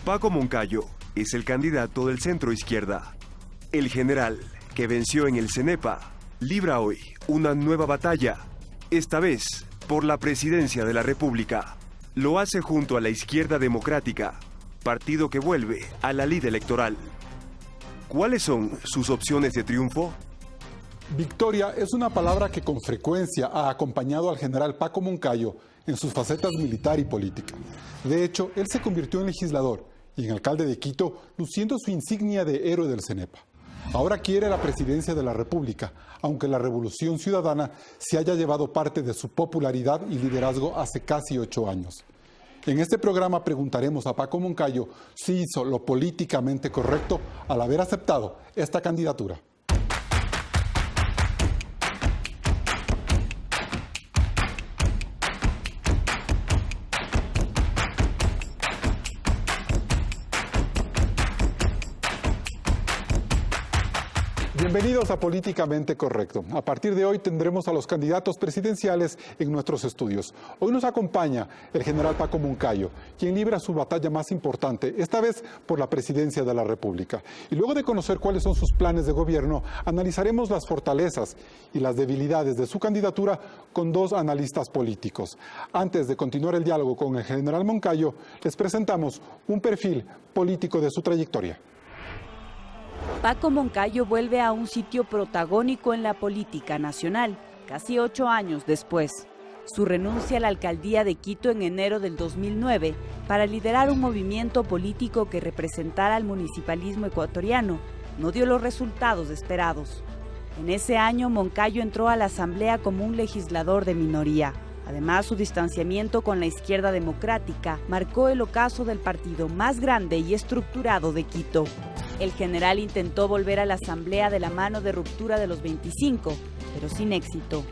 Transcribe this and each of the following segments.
Paco Moncayo es el candidato del centro izquierda. El general, que venció en el CENEPA, libra hoy una nueva batalla, esta vez por la presidencia de la República. Lo hace junto a la Izquierda Democrática, partido que vuelve a la lid electoral. ¿Cuáles son sus opciones de triunfo? Victoria es una palabra que con frecuencia ha acompañado al general Paco Moncayo en sus facetas militar y política. De hecho, él se convirtió en legislador y en alcalde de Quito, luciendo su insignia de héroe del CENEPA. Ahora quiere la presidencia de la República, aunque la Revolución Ciudadana se haya llevado parte de su popularidad y liderazgo hace casi 8 años. En este programa preguntaremos a Paco Moncayo si hizo lo políticamente correcto al haber aceptado esta candidatura. Bienvenidos a Políticamente Correcto. A partir de hoy tendremos a los candidatos presidenciales en nuestros estudios. Hoy nos acompaña el general Paco Moncayo, quien libra su batalla más importante, esta vez por la presidencia de la República. Y luego de conocer cuáles son sus planes de gobierno, analizaremos las fortalezas y las debilidades de su candidatura con 2 analistas políticos. Antes de continuar el diálogo con el general Moncayo, les presentamos un perfil político de su trayectoria. Paco Moncayo vuelve a un sitio protagónico en la política nacional, casi 8 años después. Su renuncia a la alcaldía de Quito en enero del 2009 para liderar un movimiento político que representara al municipalismo ecuatoriano no dio los resultados esperados. En ese año, Moncayo entró a la Asamblea como un legislador de minoría. Además, su distanciamiento con la Izquierda Democrática marcó el ocaso del partido más grande y estructurado de Quito. El general intentó volver a la Asamblea de la mano de Ruptura de los 25, pero sin éxito.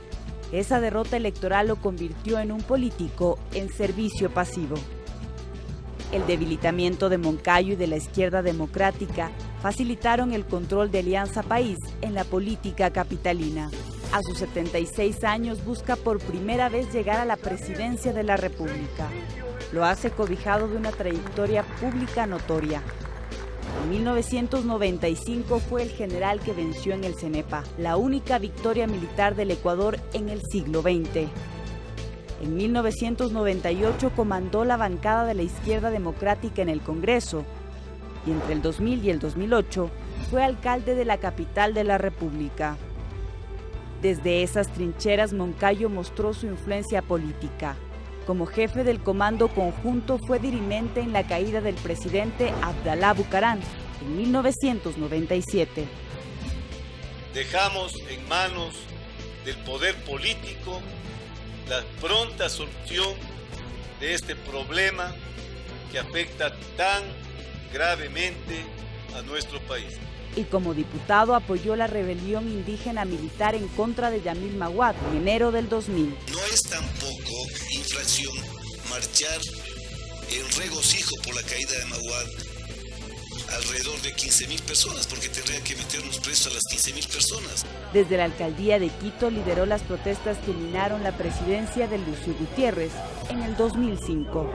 Esa derrota electoral lo convirtió en un político en servicio pasivo. El debilitamiento de Moncayo y de la Izquierda Democrática facilitaron el control de Alianza País en la política capitalina. A sus 76 años busca por primera vez llegar a la presidencia de la República. Lo hace cobijado de una trayectoria pública notoria. En 1995 fue el general que venció en el CENEPA, la única victoria militar del Ecuador en el siglo XX. En 1998 comandó la bancada de la Izquierda Democrática en el Congreso y entre el 2000 y el 2008 fue alcalde de la capital de la República. Desde esas trincheras, Moncayo mostró su influencia política. Como jefe del Comando Conjunto fue dirimente en la caída del presidente Abdalá Bucaram en 1997. Dejamos en manos del poder político la pronta solución de este problema que afecta tan gravemente a nuestro país. Y como diputado apoyó la rebelión indígena militar en contra de Yamil Maguad en enero del 2000. No es tampoco infracción marchar en regocijo por la caída de Maguad alrededor de 15.000 personas, porque tendrían que meternos presos a las 15.000 personas. Desde la alcaldía de Quito lideró las protestas que minaron la presidencia de Lucio Gutiérrez en el 2005.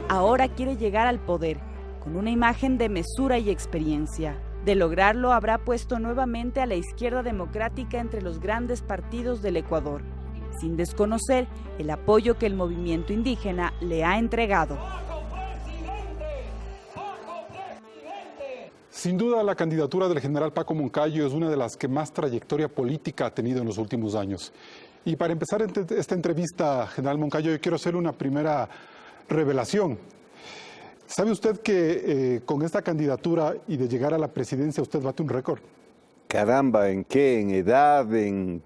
Ahora quiere llegar al poder con una imagen de mesura y experiencia. De lograrlo, habrá puesto nuevamente a la Izquierda Democrática entre los grandes partidos del Ecuador, sin desconocer el apoyo que el movimiento indígena le ha entregado. Sin duda, la candidatura del general Paco Moncayo es una de las que más trayectoria política ha tenido en los últimos años. Y para empezar esta entrevista, general Moncayo, yo quiero hacerle una primera revelación. ¿Sabe usted que con esta candidatura y de llegar a la presidencia usted bate un récord? Caramba, ¿en qué? ¿En edad? ¿En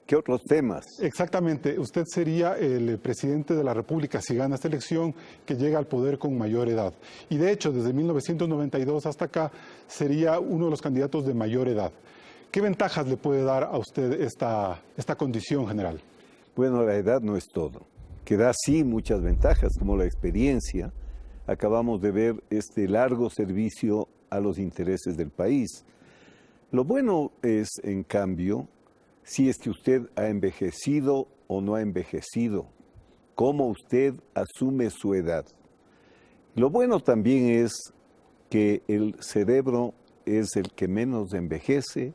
qué otros temas? Exactamente, usted sería el presidente de la República si gana esta elección, que llega al poder con mayor edad. Y de hecho, desde 1992 hasta acá, sería uno de los candidatos de mayor edad. ¿Qué ventajas le puede dar a usted esta condición, general? Bueno, la edad no es todo, que da sí muchas ventajas, como la experiencia. Acabamos de ver este largo servicio a los intereses del país. Lo bueno es, en cambio, si es que usted ha envejecido o no ha envejecido, cómo usted asume su edad. Lo bueno también es que el cerebro es el que menos envejece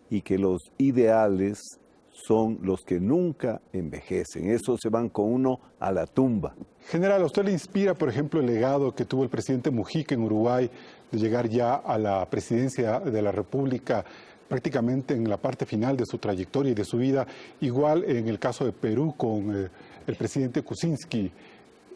y que los ideales son los que nunca envejecen. Esos se van con uno a la tumba. General, ¿a usted le inspira, por ejemplo, el legado que tuvo el presidente Mujica en Uruguay de llegar ya a la presidencia de la República prácticamente en la parte final de su trayectoria y de su vida? Igual en el caso de Perú con el presidente Kuczynski.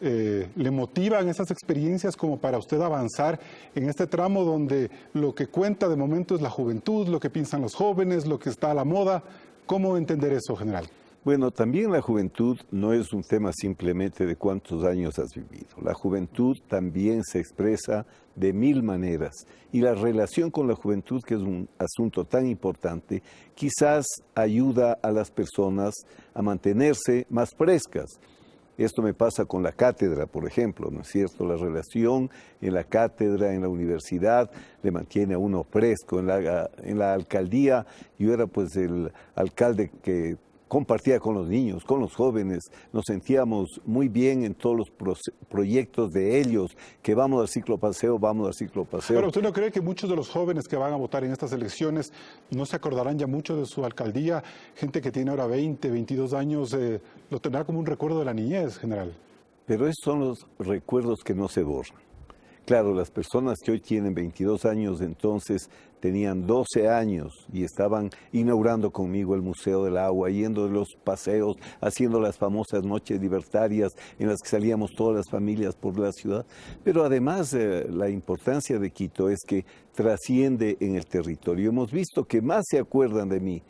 ¿Le motivan esas experiencias como para usted avanzar en este tramo donde lo que cuenta de momento es la juventud, lo que piensan los jóvenes, lo que está a la moda? ¿Cómo entender eso, general? Bueno, también la juventud no es un tema simplemente de cuántos años has vivido. La juventud también se expresa de mil maneras y la relación con la juventud, que es un asunto tan importante, quizás ayuda a las personas a mantenerse más frescas. Esto me pasa con la cátedra, por ejemplo, ¿no es cierto? La relación en la cátedra, en la universidad, le mantiene a uno fresco. En la alcaldía, yo era pues el alcalde que compartía con los niños, con los jóvenes, nos sentíamos muy bien en todos los proyectos de ellos, que vamos al ciclopaseo. Pero ¿usted no cree que muchos de los jóvenes que van a votar en estas elecciones no se acordarán ya mucho de su alcaldía? Gente que tiene ahora 20, 22 años, lo tendrá como un recuerdo de la niñez, general. Pero esos son los recuerdos que no se borran. Claro, las personas que hoy tienen 22 años, entonces tenían 12 años y estaban inaugurando conmigo el Museo del Agua, yendo de los paseos, haciendo las famosas noches libertarias en las que salíamos todas las familias por la ciudad. Pero además la importancia de Quito es que trasciende en el territorio. Hemos visto que más se acuerdan de mí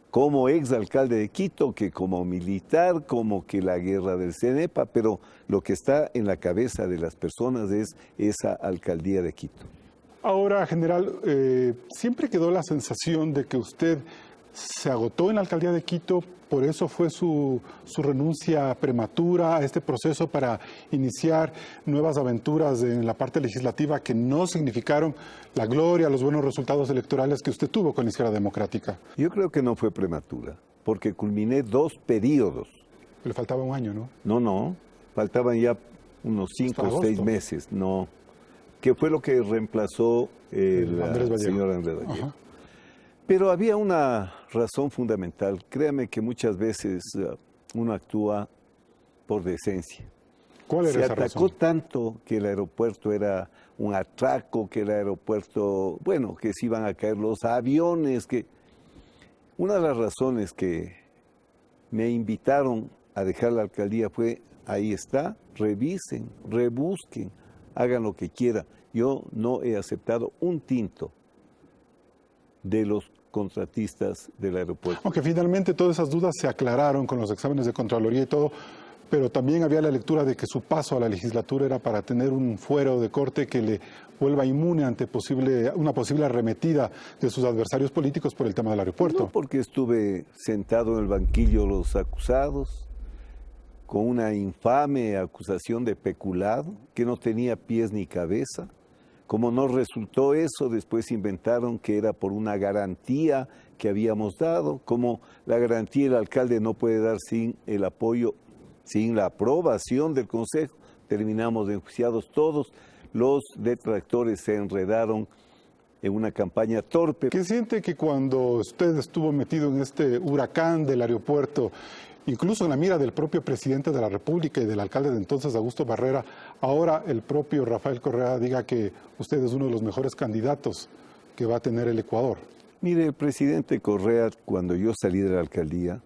como exalcalde de Quito que como militar, como que la guerra del CENEPA, pero lo que está en la cabeza de las personas es esa alcaldía de Quito. Ahora, general, siempre quedó la sensación de que usted se agotó en la alcaldía de Quito, por eso fue su renuncia prematura a este proceso para iniciar nuevas aventuras en la parte legislativa que no significaron la gloria, los buenos resultados electorales que usted tuvo con la Izquierda Democrática. Yo creo que no fue prematura, porque culminé 2 periodos. Le faltaba un año, ¿no? No, faltaban ya unos 5 o 6 meses, no. Que fue lo que reemplazó el señor Andrés Vallejo. Pero había una razón fundamental. Créame que muchas veces uno actúa por decencia. ¿Cuál era esa razón? Se atacó tanto que el aeropuerto era un atraco, que el aeropuerto, bueno, que se iban a caer los aviones, que... Una de las razones que me invitaron a dejar la alcaldía fue, ahí está, revisen, rebusquen, hagan lo que quieran. Yo no he aceptado un tinto de los contratistas del aeropuerto. Aunque finalmente todas esas dudas se aclararon con los exámenes de Contraloría y todo, pero también había la lectura de que su paso a la legislatura era para tener un fuero de corte que le vuelva inmune ante una posible arremetida de sus adversarios políticos por el tema del aeropuerto. No, porque estuve sentado en el banquillo de los acusados con una infame acusación de peculado que no tenía pies ni cabeza. Como no resultó eso, después inventaron que era por una garantía que habíamos dado. Como la garantía el alcalde no puede dar sin el apoyo, sin la aprobación del Consejo, terminamos enjuiciados todos. Los detractores se enredaron en una campaña torpe. ¿Qué siente que cuando usted estuvo metido en este huracán del aeropuerto, incluso en la mira del propio presidente de la República y del alcalde de entonces, Augusto Barrera, ahora el propio Rafael Correa diga que usted es uno de los mejores candidatos que va a tener el Ecuador? Mire, el presidente Correa, cuando yo salí de la alcaldía,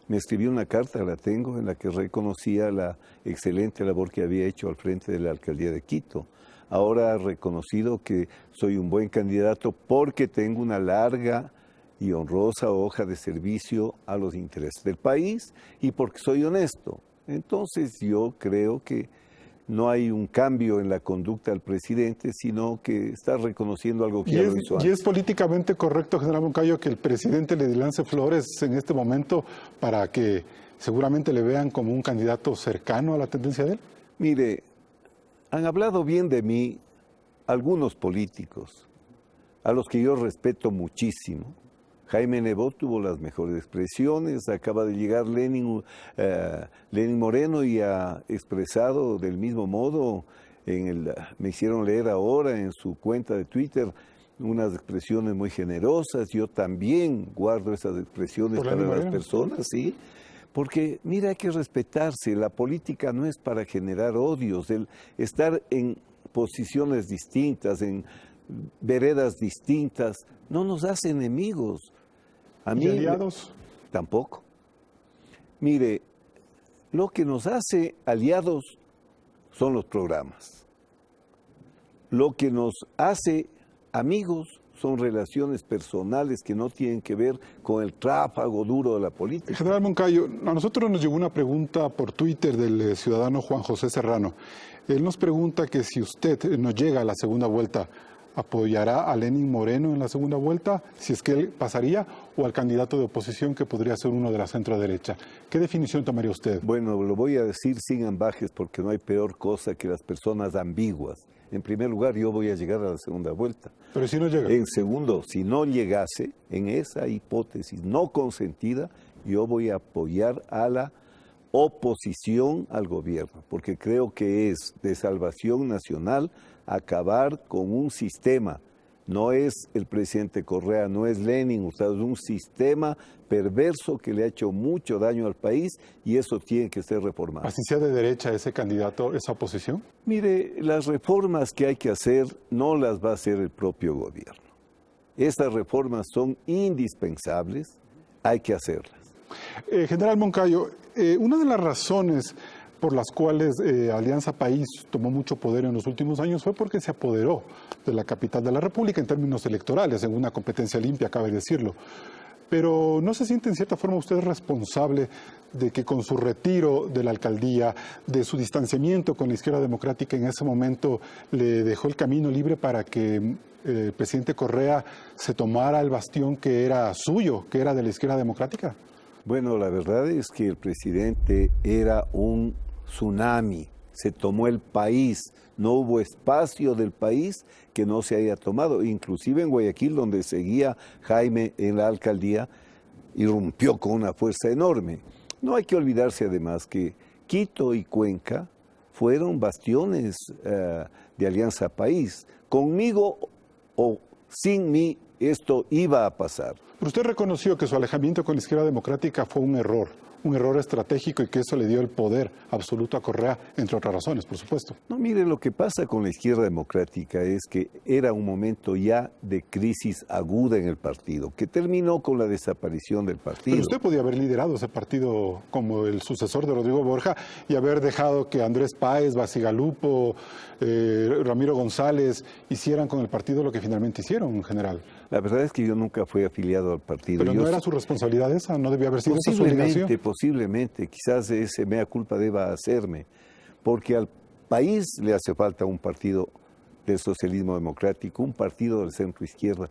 me escribió una carta, la tengo, en la que reconocía la excelente labor que había hecho al frente de la alcaldía de Quito. Ahora ha reconocido que soy un buen candidato porque tengo una larga y honrosa hoja de servicio a los intereses del país y porque soy honesto. Entonces yo creo que no hay un cambio en la conducta del presidente, sino que está reconociendo algo que ya lo hizo antes. ¿Y es políticamente correcto, general Moncayo, que el presidente le lance flores en este momento para que seguramente le vean como un candidato cercano a la tendencia de él? Mire, han hablado bien de mí algunos políticos, a los que yo respeto muchísimo. Jaime Nebot tuvo las mejores expresiones, acaba de llegar Lenín Moreno y ha expresado del mismo modo me hicieron leer ahora en su cuenta de Twitter unas expresiones muy generosas. Yo también guardo esas expresiones para las personas, ¿sí? Porque, mira, hay que respetarse. La política no es para generar odios. El estar en posiciones distintas, en veredas distintas, no nos hace enemigos. A mí, ¿y aliados? Tampoco. Mire, lo que nos hace aliados son los programas. Lo que nos hace amigos son relaciones personales que no tienen que ver con el tráfago duro de la política. General Moncayo, a nosotros nos llegó una pregunta por Twitter del ciudadano Juan José Serrano. Él nos pregunta que si usted no llega a la segunda vuelta, ¿apoyará a Lenín Moreno en la segunda vuelta, si es que él pasaría, o al candidato de oposición que podría ser uno de la centro-derecha? ¿Qué definición tomaría usted? Bueno, lo voy a decir sin ambajes porque no hay peor cosa que las personas ambiguas. En primer lugar, yo voy a llegar a la segunda vuelta. Pero si no llega. En segundo, si no llegase, en esa hipótesis no consentida, yo voy a apoyar a la oposición al gobierno, porque creo que es de salvación nacional acabar con un sistema. No es el presidente Correa, no es Lenin, es un sistema perverso que le ha hecho mucho daño al país y eso tiene que ser reformado. ¿Así sea de derecha ese candidato, esa oposición? Mire, las reformas que hay que hacer no las va a hacer el propio gobierno. Estas reformas son indispensables, hay que hacerlas. General Moncayo, una de las razones por las cuales Alianza País tomó mucho poder en los últimos años fue porque se apoderó de la capital de la República en términos electorales, en una competencia limpia, cabe decirlo. Pero ¿no se siente en cierta forma usted responsable de que con su retiro de la alcaldía, de su distanciamiento con la izquierda democrática en ese momento, le dejó el camino libre para que el presidente Correa se tomara el bastión que era suyo, que era de la izquierda democrática? Bueno, la verdad es que el presidente era un tsunami, se tomó el país, no hubo espacio del país que no se haya tomado, inclusive en Guayaquil, donde seguía Jaime en la alcaldía, irrumpió con una fuerza enorme. No hay que olvidarse además que Quito y Cuenca fueron bastiones de Alianza País. Conmigo o sin mí esto iba a pasar. Pero usted reconoció que su alejamiento con la izquierda democrática fue un error estratégico y que eso le dio el poder absoluto a Correa, entre otras razones, por supuesto. No, mire, lo que pasa con la izquierda democrática es que era un momento ya de crisis aguda en el partido, que terminó con la desaparición del partido. Pero usted podía haber liderado ese partido como el sucesor de Rodrigo Borja y haber dejado que Andrés Páez, Basigalupo, Ramiro González hicieran con el partido lo que finalmente hicieron, en general. La verdad es que yo nunca fui afiliado al partido. Pero no era su responsabilidad esa, no debía haber sido esa su obligación. Posiblemente, quizás ese mea culpa deba hacerme, porque al país le hace falta un partido del socialismo democrático, un partido del centro izquierda,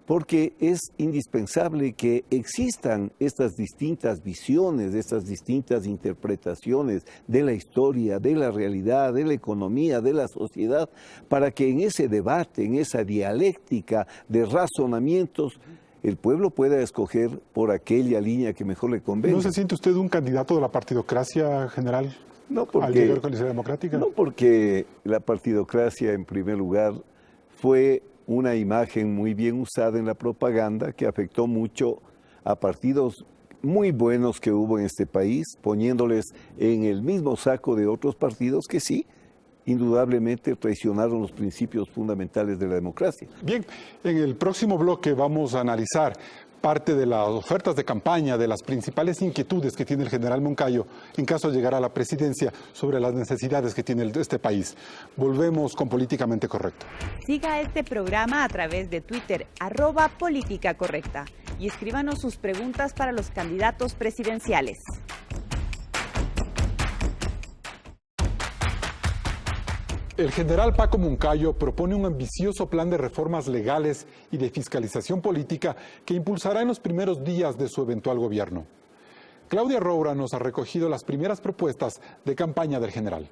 porque es indispensable que existan estas distintas visiones, estas distintas interpretaciones de la historia, de la realidad, de la economía, de la sociedad, para que en ese debate, en esa dialéctica de razonamientos, el pueblo pueda escoger por aquella línea que mejor le convenga. ¿No se siente usted un candidato de la partidocracia, general, al llegar con la izquierda democrática? No, porque la partidocracia, en primer lugar, fue una imagen muy bien usada en la propaganda que afectó mucho a partidos muy buenos que hubo en este país, poniéndoles en el mismo saco de otros partidos que sí, indudablemente traicionaron los principios fundamentales de la democracia. Bien, en el próximo bloque vamos a analizar parte de las ofertas de campaña, de las principales inquietudes que tiene el general Moncayo en caso de llegar a la presidencia sobre las necesidades que tiene este país. Volvemos con Políticamente Correcto. Siga este programa a través de Twitter, @políticacorrecta, y escríbanos sus preguntas para los candidatos presidenciales. El general Paco Moncayo propone un ambicioso plan de reformas legales y de fiscalización política que impulsará en los primeros días de su eventual gobierno. Claudia Roura nos ha recogido las primeras propuestas de campaña del general.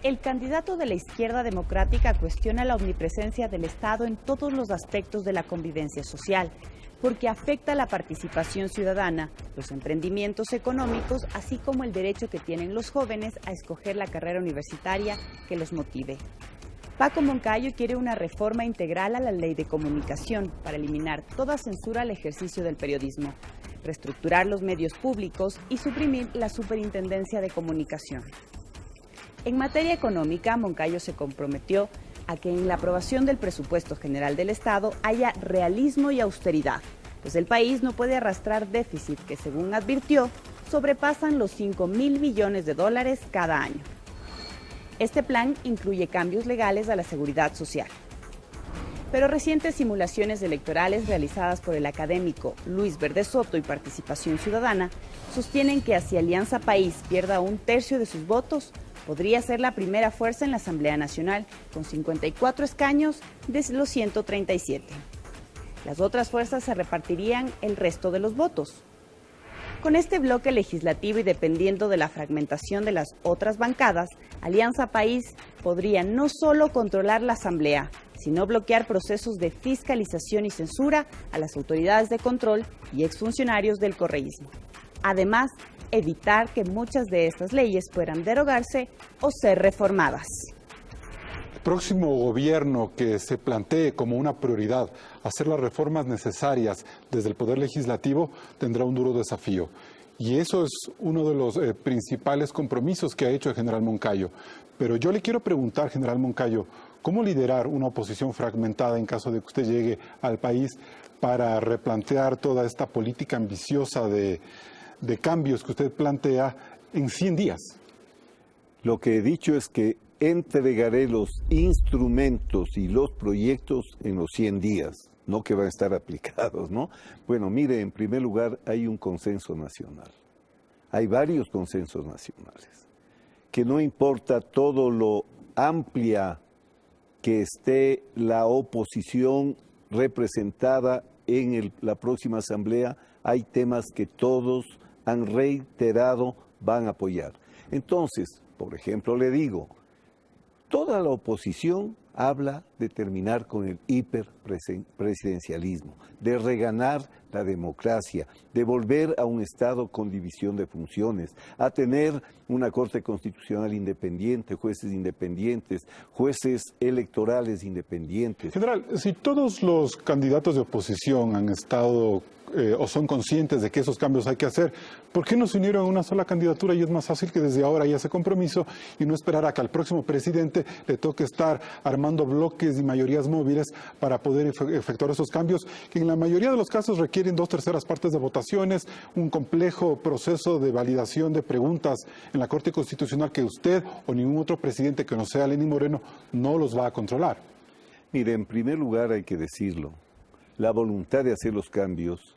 El candidato de la izquierda democrática cuestiona la omnipresencia del Estado en todos los aspectos de la convivencia social. porque afecta la participación ciudadana, los emprendimientos económicos, así como el derecho que tienen los jóvenes a escoger la carrera universitaria que los motive. Paco Moncayo quiere una reforma integral a la ley de comunicación para eliminar toda censura al ejercicio del periodismo, reestructurar los medios públicos y suprimir la Superintendencia de Comunicación. En materia económica, Moncayo se comprometió a que en la aprobación del presupuesto general del Estado haya realismo y austeridad, pues el país no puede arrastrar déficit que, según advirtió, sobrepasan los 5.000 billones de dólares cada año. Este plan incluye cambios legales a la seguridad social. Pero recientes simulaciones electorales realizadas por el académico Luis Verde Soto y Participación Ciudadana sostienen que si Alianza País pierda 1/3 de sus votos, podría ser la primera fuerza en la Asamblea Nacional, con 54 escaños de los 137. Las otras fuerzas se repartirían el resto de los votos. Con este bloque legislativo y dependiendo de la fragmentación de las otras bancadas, Alianza País podría no solo controlar la Asamblea, sino bloquear procesos de fiscalización y censura a las autoridades de control y exfuncionarios del correísmo. Además, evitar que muchas de estas leyes puedan derogarse o ser reformadas. El próximo gobierno que se plantee como una prioridad hacer las reformas necesarias desde el Poder Legislativo tendrá un duro desafío. Y eso es uno de los principales compromisos que ha hecho el general Moncayo. Pero yo le quiero preguntar, general Moncayo, ¿cómo liderar una oposición fragmentada en caso de que usted llegue al país para replantear toda esta política ambiciosa de cambios que usted plantea en 100 días? Lo que he dicho es que entregaré los instrumentos y los proyectos en los 100 días, no que van a estar aplicados, ¿no? Bueno, mire, en primer lugar hay un consenso nacional. Hay varios consensos nacionales, que no importa todo lo amplia que esté la oposición representada en la próxima asamblea, hay temas que todos han reiterado van a apoyar. Entonces, por ejemplo, le digo, toda la oposición habla de terminar con el hiperpresidencialismo, de reganar la democracia, de volver a un Estado con división de funciones, a tener una Corte Constitucional independiente, jueces independientes, jueces electorales independientes. General, si todos los candidatos de oposición han estado o son conscientes de que esos cambios hay que hacer, ¿por qué no se unieron a una sola candidatura? Y es más fácil que desde ahora haya ese compromiso y no esperar a que al próximo presidente le toque estar armando bloques y mayorías móviles para poder efectuar esos cambios, que en la mayoría de los casos requieren 2/3 partes de votaciones, un complejo proceso de validación de preguntas en la Corte Constitucional que usted o ningún otro presidente que no sea Lenín Moreno no los va a controlar. Mire, en primer lugar hay que decirlo, la voluntad de hacer los cambios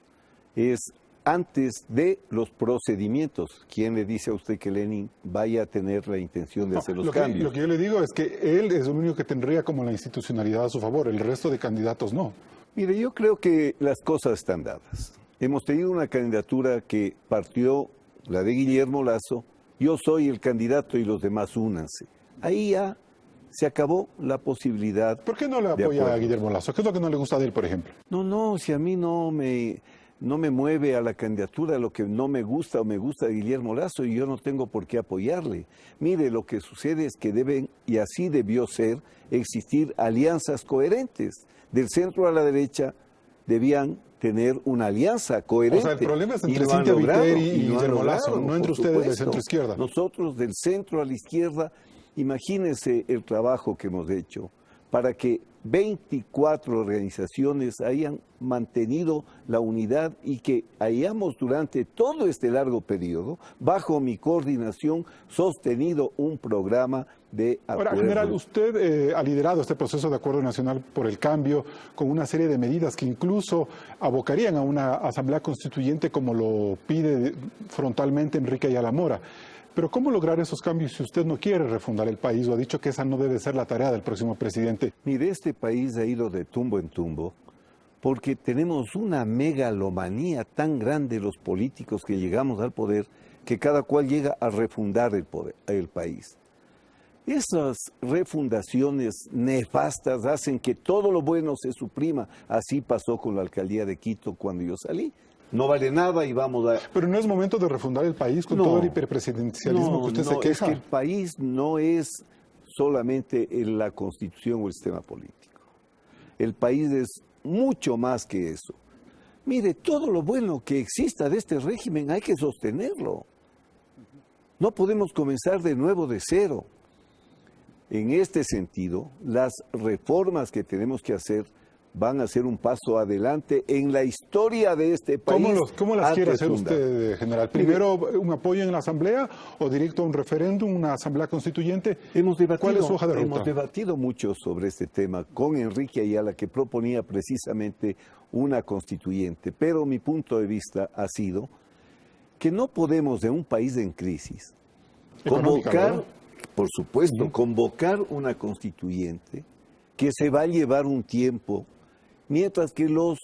es antes de los procedimientos. ¿Quién le dice a usted que Lenin vaya a tener la intención de hacer los cambios? Lo que yo le digo es que él es el único que tendría como la institucionalidad a su favor, el resto de candidatos no. Mire, yo creo que las cosas están dadas. Hemos tenido una candidatura que partió, la de Guillermo Lasso, yo soy el candidato y los demás únanse. Ahí ya se acabó la posibilidad. ¿Por qué no le apoya a Guillermo Lasso? ¿Qué es lo que no le gusta de él, por ejemplo? No, si a mí no me mueve a la candidatura lo que no me gusta o me gusta de Guillermo Lasso y yo no tengo por qué apoyarle. Mire, lo que sucede es que deben, y así debió ser, existir alianzas coherentes. Del centro a la derecha debían tener una alianza coherente. O sea, el problema es entre Cynthia Viteri y Guillermo Lasso, no entre ustedes de centro izquierda. Nosotros del centro a la izquierda, imagínense el trabajo que hemos hecho para que 24 organizaciones hayan mantenido la unidad y que hayamos durante todo este largo periodo, bajo mi coordinación, sostenido un programa de acuerdo. Ahora, general, usted ha liderado este proceso de acuerdo nacional por el cambio con una serie de medidas que incluso abocarían a una asamblea constituyente como lo pide frontalmente Enrique Ayala Mora. Pero ¿cómo lograr esos cambios si usted no quiere refundar el país o ha dicho que esa no debe ser la tarea del próximo presidente? Mire, este país ha ido de tumbo en tumbo porque tenemos una megalomanía tan grande los políticos que llegamos al poder que cada cual llega a refundar el país. Esas refundaciones nefastas hacen que todo lo bueno se suprima. Así pasó con la alcaldía de Quito cuando yo salí. No vale nada y vamos a... Pero no es momento de refundar el país con todo el hiperpresidencialismo que usted se queja. Es que el país no es solamente la constitución o el sistema político. El país es mucho más que eso. Mire, todo lo bueno que exista de este régimen hay que sostenerlo. No podemos comenzar de nuevo de cero. En este sentido, las reformas que tenemos que hacer van a ser un paso adelante en la historia de este país. ¿Cómo las quiere hacer usted, general? ¿Primero un apoyo en la Asamblea o directo a un referéndum, una Asamblea Constituyente? ¿Cuál es su hoja de ruta? Hemos debatido mucho sobre este tema con Enrique Ayala, que proponía precisamente una constituyente. Pero mi punto de vista ha sido que no podemos, de un país en crisis, convocar, por supuesto, convocar una constituyente que se va a llevar un tiempo, mientras que los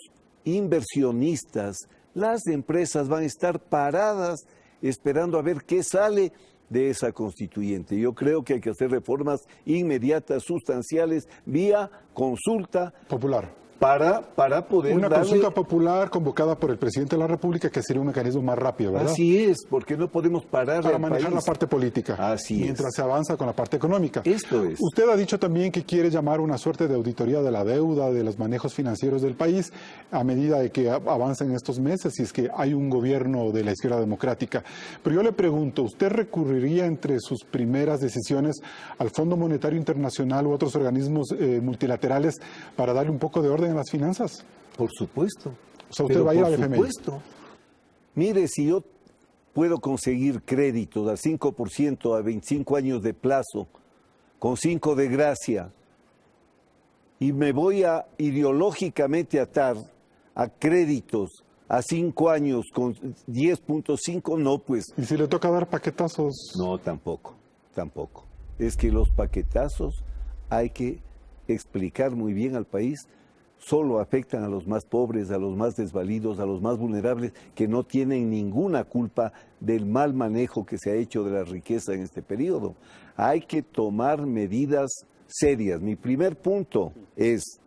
inversionistas, las empresas van a estar paradas esperando a ver qué sale de esa constituyente. Yo creo que hay que hacer reformas inmediatas, sustanciales, vía consulta popular. Para poder una consulta popular convocada por el presidente de la República, que sería un mecanismo más rápido, ¿verdad? Así es, porque no podemos parar para manejar la parte política. Así mientras se avanza con la parte económica. Esto es. Usted ha dicho también que quiere llamar una suerte de auditoría de la deuda, de los manejos financieros del país, a medida de que avancen estos meses, si es que hay un gobierno de la izquierda democrática. Pero yo le pregunto, ¿usted recurriría entre sus primeras decisiones al Fondo Monetario Internacional u otros organismos multilaterales para darle un poco de orden en las finanzas? Por supuesto. O sea, usted va a ir al FMI. Por supuesto. Mire, si yo puedo conseguir créditos a 5% a 25 años de plazo, con 5 de gracia, y me voy a ideológicamente atar a créditos a 5 años con 10.5, no, pues... ¿Y si le toca dar paquetazos? No, tampoco. Es que los paquetazos hay que explicar muy bien al país, solo afectan a los más pobres, a los más desvalidos, a los más vulnerables, que no tienen ninguna culpa del mal manejo que se ha hecho de la riqueza en este periodo. Hay que tomar medidas serias. Mi primer punto es,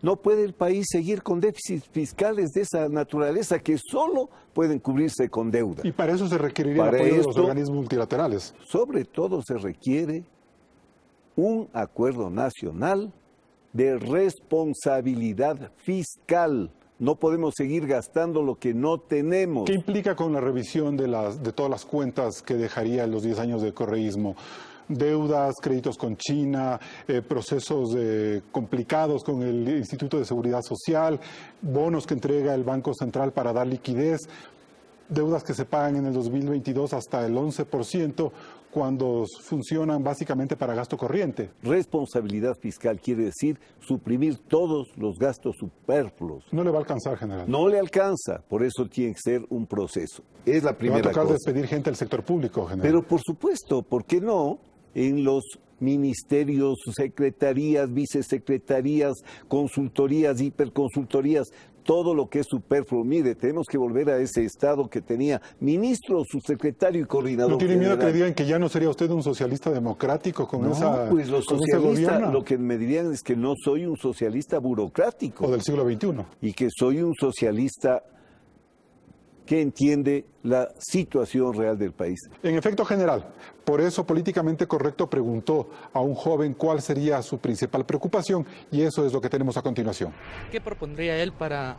no puede el país seguir con déficits fiscales de esa naturaleza que solo pueden cubrirse con deuda. Y para eso se requeriría el apoyo de los organismos multilaterales. Sobre todo se requiere un acuerdo nacional de responsabilidad fiscal. No podemos seguir gastando lo que no tenemos. ¿Qué implica con la revisión de todas las cuentas que dejaría los 10 años de correísmo? Deudas, créditos con China, procesos complicados con el Instituto de Seguridad Social, bonos que entrega el Banco Central para dar liquidez, deudas que se pagan en el 2022 hasta el 11%, cuando funcionan básicamente para gasto corriente. Responsabilidad fiscal quiere decir suprimir todos los gastos superfluos. No le va a alcanzar, general. No le alcanza, por eso tiene que ser un proceso. Es la primera cosa. Le va a tocar despedir gente del sector público, general. Pero por supuesto, ¿por qué no? En los ministerios, secretarías, vicesecretarías, consultorías, hiperconsultorías, todo lo que es superfluo. Mire, tenemos que volver a ese estado que tenía ministro, subsecretario y coordinador. ¿No tiene miedo general. que le digan que ya no sería usted un socialista democrático con no, esa pues los con socialistas lo que me dirían es que no soy un socialista burocrático. O del siglo XXI. Y que soy un socialista que entiende la situación real del país. En efecto, general, por eso Políticamente Correcto preguntó a un joven cuál sería su principal preocupación, y eso es lo que tenemos a continuación. ¿Qué propondría él para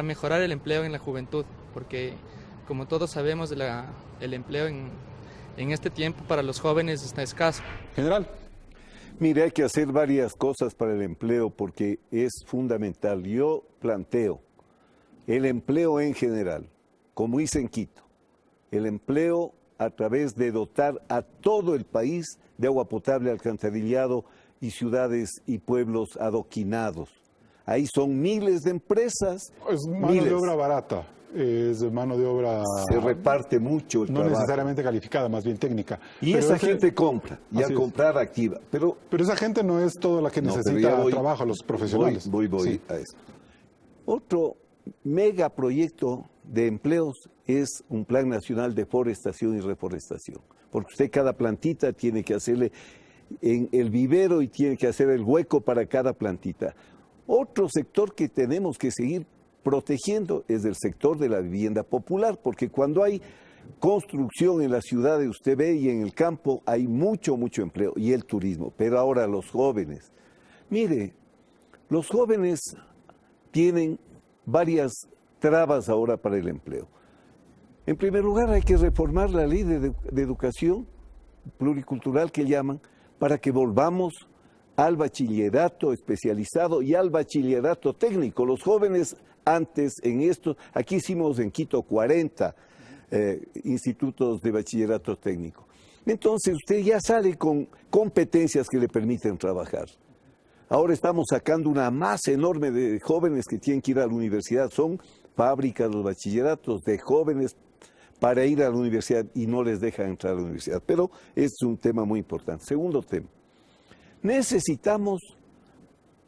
mejorar el empleo en la juventud? Porque, como todos sabemos, el empleo en este tiempo para los jóvenes está escaso. General. Mire, hay que hacer varias cosas para el empleo porque es fundamental. Yo planteo el empleo en general, como hice en Quito, el empleo a través de dotar a todo el país de agua potable, alcantarillado y ciudades y pueblos adoquinados. Ahí son miles de empresas. Es mano de obra barata, es mano de obra... Se reparte mucho el trabajo. No necesariamente calificada, más bien técnica. Y esa gente compra, y al comprar activa. Pero esa gente no es toda la que necesita trabajo, los profesionales. Voy sí. A eso. Otro megaproyecto de empleos es un plan nacional de forestación y reforestación, porque usted cada plantita tiene que hacerle en el vivero y tiene que hacer el hueco para cada plantita. Otro sector que tenemos que seguir protegiendo es el sector de la vivienda popular, porque cuando hay construcción en las ciudades, usted ve, y en el campo hay mucho empleo, y el turismo. Pero ahora los jóvenes, mire, los jóvenes tienen varias trabas ahora para el empleo. En primer lugar, hay que reformar la ley de educación pluricultural que llaman, para que volvamos al bachillerato especializado y al bachillerato técnico. Los jóvenes antes en esto, aquí hicimos en Quito 40 institutos de bachillerato técnico. Entonces usted ya sale con competencias que le permiten trabajar. Ahora estamos sacando una masa enorme de jóvenes que tienen que ir a la universidad. Son fábricas, los bachilleratos de jóvenes para ir a la universidad y no les dejan entrar a la universidad. Pero es un tema muy importante. Segundo tema, necesitamos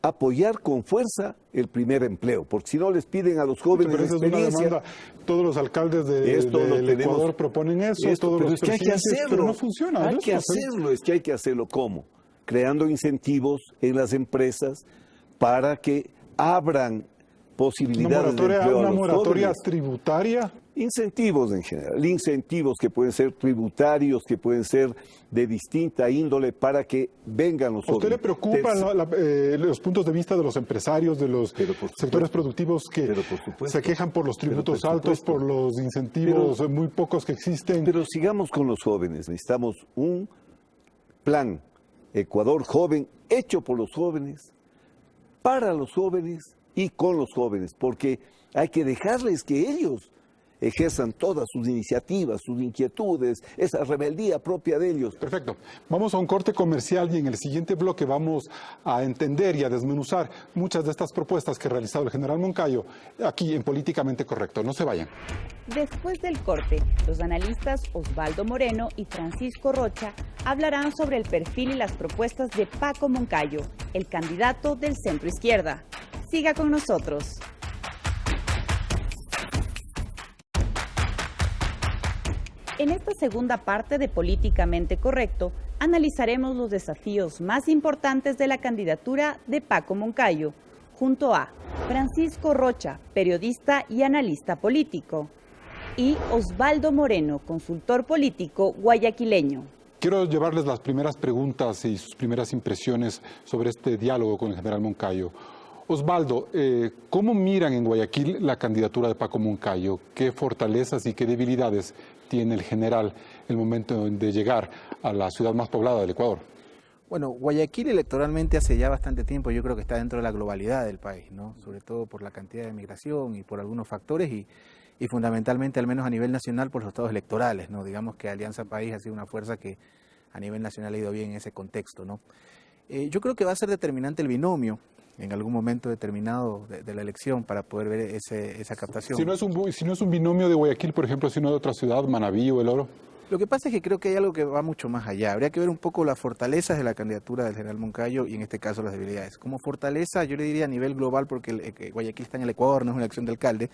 apoyar con fuerza el primer empleo, porque si no les piden a los jóvenes experiencia. Es una demanda. Todos los alcaldes del Ecuador proponen eso, todos los presidentes, hay que hacerlo, pero no funciona. Hay que hacerlo, es que hay que hacerlo. ¿Cómo? Creando incentivos en las empresas para que abran posibilidades de empleo a los una moratoria jóvenes. Tributaria. Incentivos en general, incentivos que pueden ser tributarios, que pueden ser de distinta índole para que vengan los jóvenes. ¿A usted le preocupan los puntos de vista de los empresarios, de los sectores productivos que se quejan por los tributos altos, por los incentivos muy pocos que existen? Pero sigamos con los jóvenes, necesitamos un plan Ecuador joven, hecho por los jóvenes, para los jóvenes y con los jóvenes, porque hay que dejarles que ellos ejerzan todas sus iniciativas, sus inquietudes, esa rebeldía propia de ellos. Perfecto. Vamos a un corte comercial y en el siguiente bloque vamos a entender y a desmenuzar muchas de estas propuestas que ha realizado el general Moncayo aquí en Políticamente Correcto. No se vayan. Después del corte, los analistas Osvaldo Moreno y Francisco Rocha hablarán sobre el perfil y las propuestas de Paco Moncayo, el candidato del centro izquierda. Siga con nosotros. En esta segunda parte de Políticamente Correcto, analizaremos los desafíos más importantes de la candidatura de Paco Moncayo, junto a Francisco Rocha, periodista y analista político, y Osvaldo Moreno, consultor político guayaquileño. Quiero llevarles las primeras preguntas y sus primeras impresiones sobre este diálogo con el general Moncayo. Osvaldo, ¿cómo miran en Guayaquil la candidatura de Paco Moncayo? ¿Qué fortalezas y qué debilidades tiene el general en el momento de llegar a la ciudad más poblada del Ecuador? Bueno, Guayaquil electoralmente hace ya bastante tiempo yo creo que está dentro de la globalidad del país, ¿no? Sobre todo por la cantidad de migración y por algunos factores y fundamentalmente, al menos a nivel nacional, por los estados electorales, ¿no? Digamos que Alianza País ha sido una fuerza que a nivel nacional ha ido bien en ese contexto, ¿no? Yo creo que va a ser determinante el binomio en algún momento determinado de la elección para poder ver esa captación. Si no es un binomio de Guayaquil, por ejemplo, sino de otra ciudad, Manabí o El Oro. Lo que pasa es que creo que hay algo que va mucho más allá. Habría que ver un poco las fortalezas de la candidatura del general Moncayo y en este caso las debilidades. Como fortaleza, yo le diría a nivel global, porque Guayaquil está en el Ecuador, no es una elección de alcalde,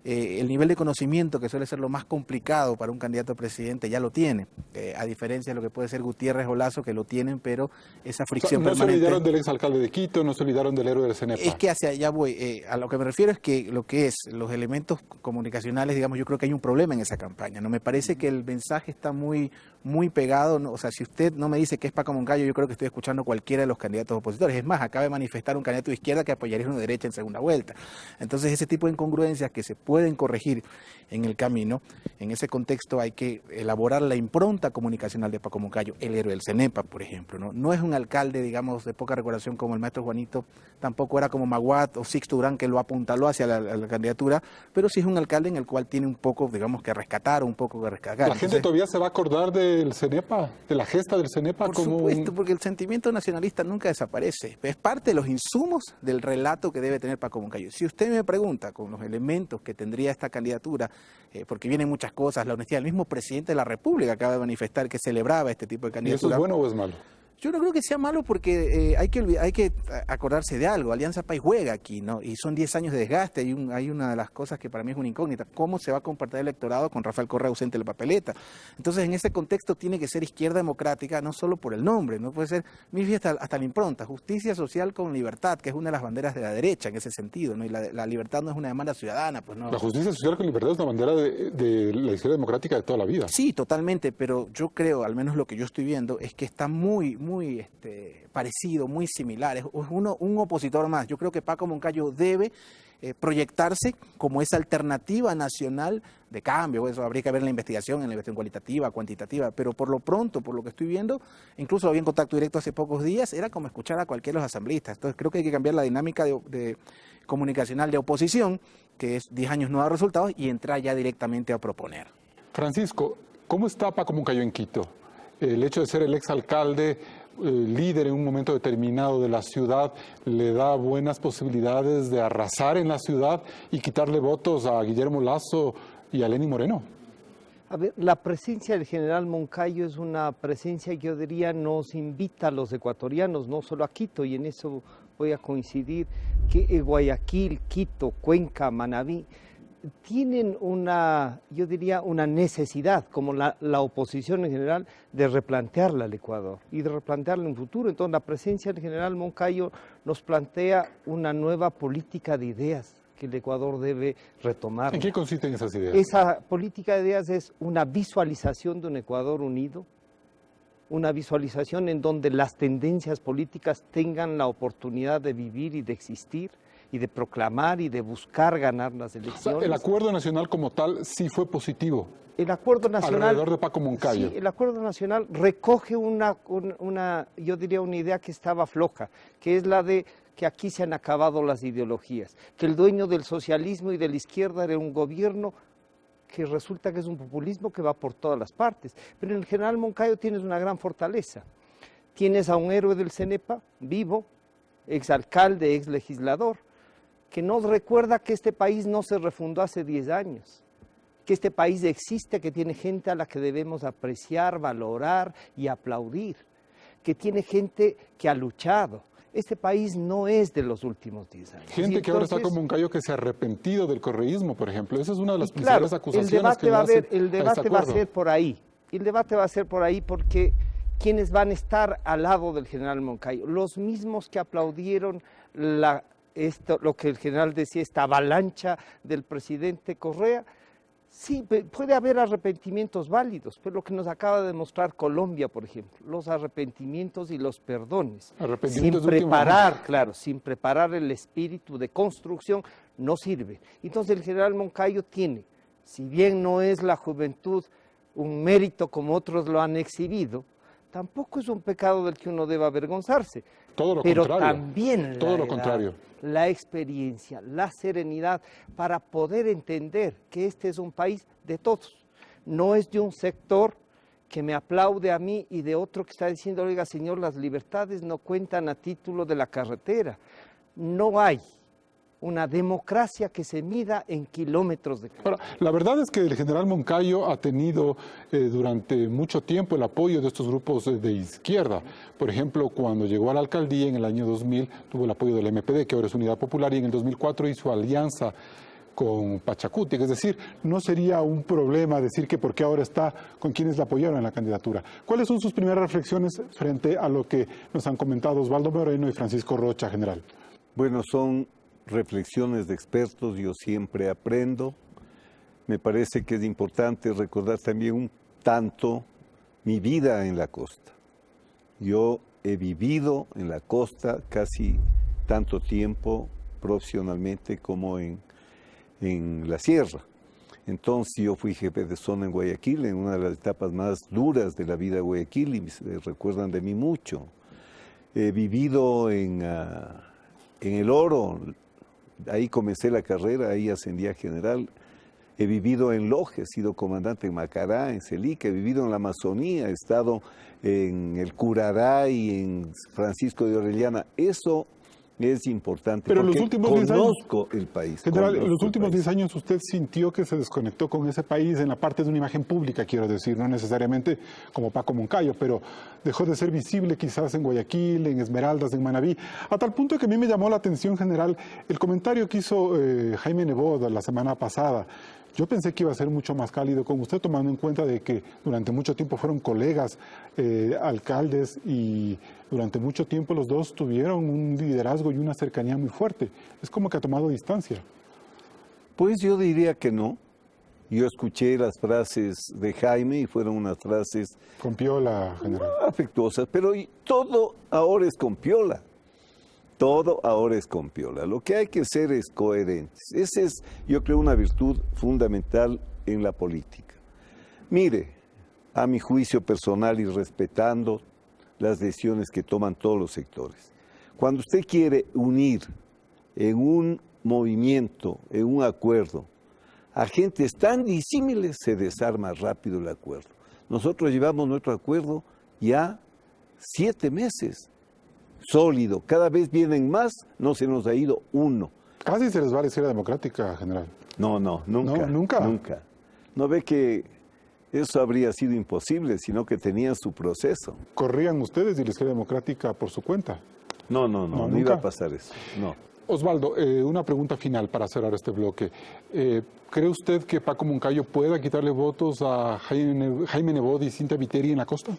el nivel de conocimiento, que suele ser lo más complicado para un candidato a presidente, ya lo tiene, a diferencia de lo que puede ser Gutiérrez o Lazo, que lo tienen, pero esa fricción permanente. No se olvidaron del exalcalde de Quito, no se olvidaron del héroe del CENEPA. Es que hacia allá voy. A lo que me refiero es que lo que es los elementos comunicacionales, digamos, yo creo que hay un problema en esa campaña. No me parece que el mensaje está muy pegado, ¿no? O sea, si usted no me dice que es Paco Moncayo, yo creo que estoy escuchando cualquiera de los candidatos opositores. Es más, acaba de manifestar un candidato de izquierda que apoyaría a una derecha en segunda vuelta. Entonces, ese tipo de incongruencias que se pueden corregir en el camino, en ese contexto hay que elaborar la impronta comunicacional de Paco Moncayo, el héroe del CENEPA, por ejemplo, ¿no? No es un alcalde, digamos, de poca recordación como el maestro Juanito, tampoco era como Maguad o Sixto Durán, que lo apuntaló hacia la candidatura, pero sí es un alcalde en el cual tiene un poco, digamos, que rescatar, un poco que rescatar. La gente todavía se va a acordar del CENEPA, de la gesta del CENEPA. Por supuesto, porque el sentimiento nacionalista nunca desaparece. Es parte de los insumos del relato que debe tener Paco Moncayo. Si usted me pregunta con los elementos que tendría esta candidatura, porque vienen muchas cosas, la honestidad, el mismo presidente de la República acaba de manifestar que celebraba este tipo de candidatura. ¿Y eso es bueno o es malo? Yo no creo que sea malo porque hay que acordarse de algo. Alianza País juega aquí, ¿no? Y son 10 años de desgaste. Hay una de las cosas que para mí es una incógnita. ¿Cómo se va a comportar el electorado con Rafael Correa ausente en la papeleta? Entonces, en ese contexto tiene que ser izquierda democrática, no solo por el nombre, no puede ser, mire, hasta la impronta, justicia social con libertad, que es una de las banderas de la derecha en ese sentido, ¿no? Y la libertad no es una demanda ciudadana, pues no. La justicia social con libertad es una bandera de la izquierda democrática de toda la vida. Sí, totalmente, pero yo creo, al menos lo que yo estoy viendo, es que está muy parecido, muy similar. Es un opositor más. Yo creo que Paco Moncayo debe proyectarse como esa alternativa nacional de cambio. Eso habría que ver en la investigación cualitativa, cuantitativa, pero por lo pronto, por lo que estoy viendo, incluso lo vi en contacto directo hace pocos días, era como escuchar a cualquiera de los asambleístas. Entonces creo que hay que cambiar la dinámica de comunicacional de oposición, que es 10 años no da resultados, y entrar ya directamente a proponer. Francisco, ¿cómo está Paco Moncayo en Quito? El hecho de ser el exalcalde, líder en un momento determinado de la ciudad, le da buenas posibilidades de arrasar en la ciudad y quitarle votos a Guillermo Lasso y a Lenín Moreno. A ver, la presencia del general Moncayo es una presencia que yo diría nos invita a los ecuatorianos, no solo a Quito, y en eso voy a coincidir, que Guayaquil, Quito, Cuenca, Manabí, tienen yo diría, una necesidad, como la oposición en general, de replantearla al Ecuador y de replantearla en un futuro. Entonces, la presencia del general Moncayo nos plantea una nueva política de ideas que el Ecuador debe retomar. ¿En qué consisten esas ideas? Esa política de ideas es una visualización de un Ecuador unido, una visualización en donde las tendencias políticas tengan la oportunidad de vivir y de existir, y de proclamar y de buscar ganar las elecciones. O sea, el acuerdo nacional como tal sí fue positivo. El acuerdo nacional, alrededor de Paco Moncayo. Sí, el acuerdo nacional recoge yo diría una idea que estaba floja, que es la de que aquí se han acabado las ideologías, que el dueño del socialismo y de la izquierda era un gobierno que resulta que es un populismo que va por todas las partes. Pero en el general Moncayo tienes una gran fortaleza. Tienes a un héroe del CENEPA, vivo, exalcalde, exlegislador, que nos recuerda que este país no se refundó hace 10 años, que este país existe, que tiene gente a la que debemos apreciar, valorar y aplaudir, que tiene gente que ha luchado. Este país no es de los últimos 10 años. Gente que ahora está como Moncayo que se ha arrepentido del correísmo, por ejemplo. Esa es una de las principales acusaciones el debate va a ser por ahí. El debate va a ser por ahí porque quienes van a estar al lado del general Moncayo, los mismos que aplaudieron lo que el general decía, esta avalancha del presidente Correa. Sí, puede haber arrepentimientos válidos, pero lo que nos acaba de demostrar Colombia, por ejemplo, los arrepentimientos y los perdones, sin preparar el espíritu de construcción, no sirve. Entonces el general Moncayo tiene, si bien no es la juventud un mérito como otros lo han exhibido, tampoco es un pecado del que uno deba avergonzarse. Todo lo pero contrario. También la experiencia, la serenidad para poder entender que este es un país de todos. No es de un sector que me aplaude a mí y de otro que está diciendo, oiga señor, las libertades no cuentan a título de la carretera. No hay una democracia que se mida en kilómetros de carretera. Ahora, la verdad es que el general Moncayo ha tenido durante mucho tiempo el apoyo de estos grupos de izquierda. Por ejemplo, cuando llegó a la alcaldía en el año 2000, tuvo el apoyo del MPD, que ahora es Unidad Popular, y en el 2004 hizo alianza con Pachacuti. Es decir, no sería un problema decir que por qué ahora está con quienes la apoyaron en la candidatura. ¿Cuáles son sus primeras reflexiones frente a lo que nos han comentado Osvaldo Moreno y Francisco Rocha, general? Bueno, son reflexiones de expertos, yo siempre aprendo. Me parece que es importante recordar también un tanto mi vida en la costa. Yo he vivido en la costa casi tanto tiempo profesionalmente como en la sierra. Entonces yo fui jefe de zona en Guayaquil, en una de las etapas más duras de la vida de Guayaquil, y recuerdan de mí mucho. He vivido en el Oro, ahí comencé la carrera, ahí ascendí a general. He vivido en Loja, he sido comandante en Macará, en Celica, he vivido en la Amazonía, he estado en el Curará y en Francisco de Orellana. Eso es importante. Pero en los porque últimos 10 años, conozco el país. general, en los conozco el últimos país. 10 años usted sintió que se desconectó con ese país en la parte de una imagen pública, quiero decir, no necesariamente como Paco Moncayo, pero dejó de ser visible quizás en Guayaquil, en Esmeraldas, en Manabí, a tal punto que a mí me llamó la atención, general, el comentario que hizo Jaime Nebot la semana pasada. Yo pensé que iba a ser mucho más cálido con usted, tomando en cuenta de que durante mucho tiempo fueron colegas, alcaldes, y durante mucho tiempo los dos tuvieron un liderazgo y una cercanía muy fuerte. Es como que ha tomado distancia. Pues yo diría que no. Yo escuché las frases de Jaime y fueron unas frases Con Piola, general. afectuosas, pero todo ahora es con Piola. Todo ahora es con Piola. Lo que hay que ser es coherentes. Esa es, yo creo, una virtud fundamental en la política. Mire, a mi juicio personal y respetando las decisiones que toman todos los sectores, cuando usted quiere unir en un movimiento, en un acuerdo, a gentes tan disímiles, se desarma rápido el acuerdo. Nosotros llevamos nuestro acuerdo ya 7 meses. Sólido, cada vez vienen más, no se nos ha ido uno. Casi se les va a la izquierda democrática, general. No, nunca. No, ¿nunca? Nunca. ¿No ve que eso habría sido imposible, sino que tenían su proceso? ¿Corrían ustedes y la izquierda democrática por su cuenta? No ¿nunca? iba a pasar eso, no. Osvaldo, una pregunta final para cerrar este bloque. ¿Cree usted que Paco Moncayo pueda quitarle votos a Jaime Nebot y Cintia Viteri en la costa?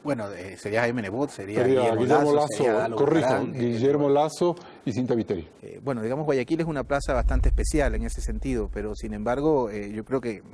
Bueno, sería Jaime Nebot, sería Guillermo Lasso, sería Dalo corrijo, Bucarán, Guillermo Lasso y Cintia Viteri. Bueno, digamos, Guayaquil es una plaza bastante especial en ese sentido, pero sin embargo, yo creo que,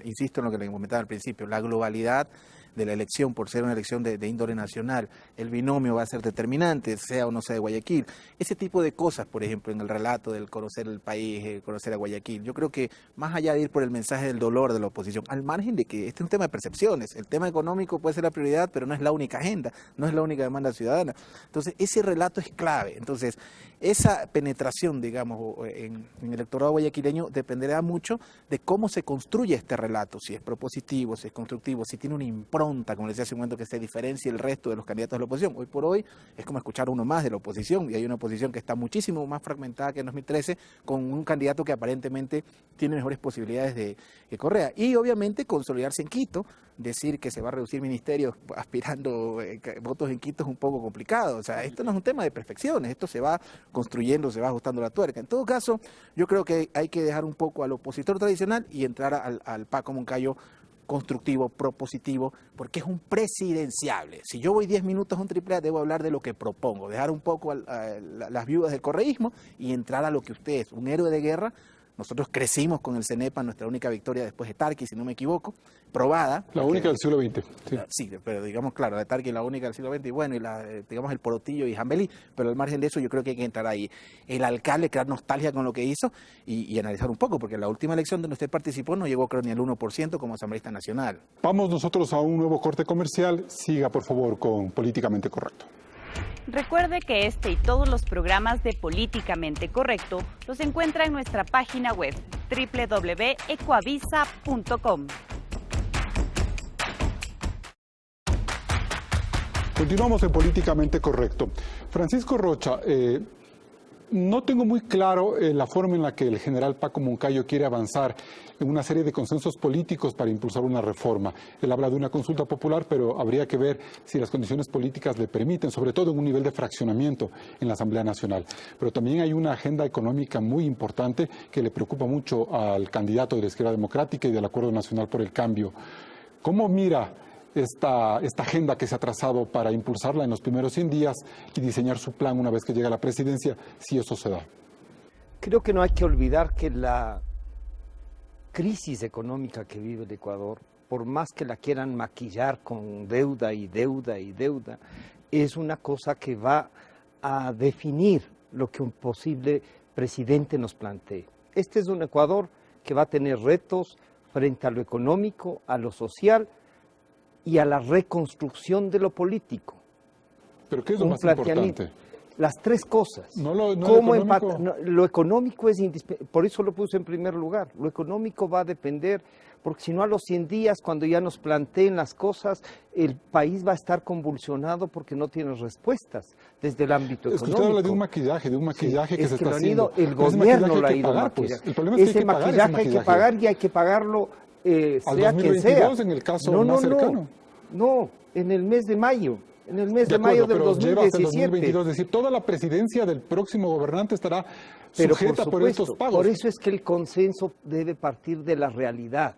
insisto en lo que le comentaba al principio, la globalidad de la elección, por ser una elección de índole nacional, el binomio va a ser determinante, sea o no sea de Guayaquil. Ese tipo de cosas, por ejemplo, en el relato del conocer el país, conocer a Guayaquil, yo creo que más allá de ir por el mensaje del dolor de la oposición, al margen de que este es un tema de percepciones, el tema económico puede ser la prioridad, pero no es la única agenda, no es la única demanda ciudadana. Entonces, ese relato es clave. Entonces, esa penetración, digamos, en el electorado guayaquileño dependerá mucho de cómo se construye este relato, si es propositivo, si es constructivo, si tiene una impronta, como les decía hace un momento, que se diferencie el resto de los candidatos de la oposición. Hoy por hoy es como escuchar uno más de la oposición, y hay una oposición que está muchísimo más fragmentada que en 2013, con un candidato que aparentemente tiene mejores posibilidades de Correa. Y obviamente consolidarse en Quito. Decir que se va a reducir ministerios aspirando votos en Quito es un poco complicado. O sea, esto no es un tema de perfecciones, esto se va construyendo, se va ajustando la tuerca. En todo caso, yo creo que hay que dejar un poco al opositor tradicional y entrar al Paco Moncayo constructivo, propositivo, porque es un presidenciable. Si yo voy 10 minutos a un AAA, debo hablar de lo que propongo, dejar un poco las viudas del correísmo y entrar a lo que usted es, un héroe de guerra. Nosotros crecimos con el CENEPA, nuestra única victoria después de Tarqui, si no me equivoco, probada. La única del siglo XX. Sí, pero digamos, claro, de Tarqui la única del siglo XX, y bueno, y digamos el Porotillo y Jambelí, pero al margen de eso yo creo que hay que entrar ahí. El alcalde, crear nostalgia con lo que hizo y analizar un poco, porque la última elección donde usted participó no llegó creo ni al 1% como asambleísta nacional. Vamos nosotros a un nuevo corte comercial. Siga, por favor, con Políticamente Correcto. Recuerde que este y todos los programas de Políticamente Correcto los encuentra en nuestra página web www.ecoavisa.com. Continuamos en Políticamente Correcto. Francisco Rocha, no tengo muy claro la forma en la que el general Paco Moncayo quiere avanzar en una serie de consensos políticos para impulsar una reforma. Él habla de una consulta popular, pero habría que ver si las condiciones políticas le permiten, sobre todo en un nivel de fraccionamiento en la Asamblea Nacional. Pero también hay una agenda económica muy importante que le preocupa mucho al candidato de la Izquierda Democrática y del Acuerdo Nacional por el Cambio. ¿Cómo mira esta agenda que se ha trazado para impulsarla en los primeros 100 días y diseñar su plan una vez que llega a la presidencia, si eso se da? Creo que no hay que olvidar que la crisis económica que vive el Ecuador, por más que la quieran maquillar con deuda y deuda y deuda, es una cosa que va a definir lo que un posible presidente nos plantee. Este es un Ecuador que va a tener retos frente a lo económico, a lo social y a la reconstrucción de lo político. ¿Pero qué es lo más importante? Las tres cosas. No económico. Lo económico es indispensable, por eso lo puse en primer lugar. Lo económico va a depender, porque si no a los 100 días, cuando ya nos planteen las cosas, el país va a estar convulsionado porque no tiene respuestas desde el ámbito económico. Usted habla de un maquillaje que se está haciendo. El gobierno lo ha ido a maquillar. El problema es que hay que pagar y hay que pagarlo sea quien sea. En el caso más cercano. No, en el mes de mayo. En el mes de mayo del 2017. Hasta el 2022, es decir, toda la presidencia del próximo gobernante estará sujeta por estos pagos. Por eso es que el consenso debe partir de la realidad.